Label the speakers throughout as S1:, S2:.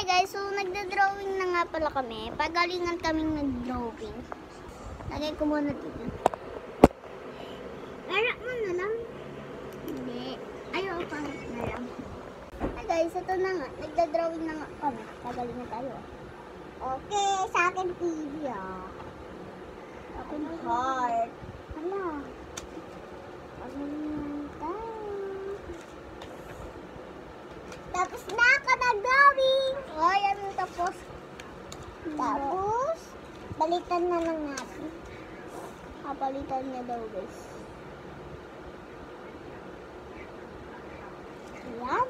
S1: guys, so nagda-drawing na nga pala kami. Pagalingan kaming nag-drawing. Lagay ko muna dito. Meron mo na lang. Hindi. Ayaw pa na lang. Hi guys, ito na nga. Nagda-drawing na nga kami. Pagalingan tayo. Okay, sa akin TV ah. Sa akin heart. Hala. Pagalingan tayo. Tapos na ako nag-drawing. Ay, ano tapos? Tapos, balitan na lang natin. Kapalitan niya daw guys. Ayan.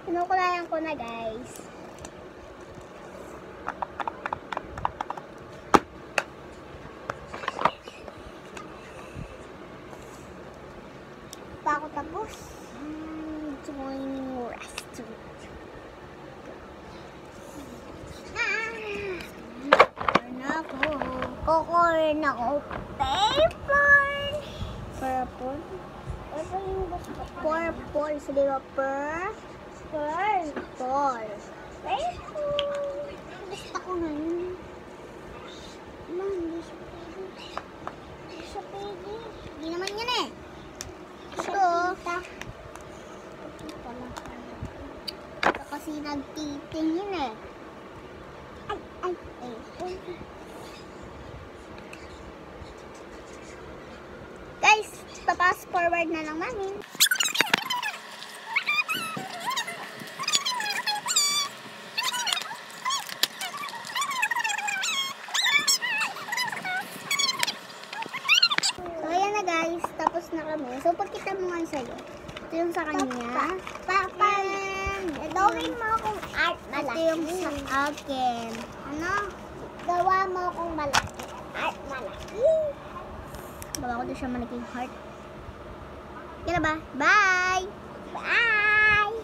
S1: Kinukulayan ko na guys. Pa ako tapos. Joining restaurant. Kukurin ako paper. Purple. Ito yung gusto ko. Purple. So, di ba Purple. Gusto ko ngayon. Hindi siya pwede. Hindi naman yan eh. Ito. Ito kasi nagtitingin eh. Ay. Guys, papas forward na lang namin. Guys, tapos na kami. So, pagkita mo nga sa'yo. Ito yung sa kanya. Gawin mo akong art malaki. Ito yung sa akin. Ano? Gawa mo akong malaki. Art malaki. Bawa ko doon siya malaking heart. Kaya ba? Bye! Bye!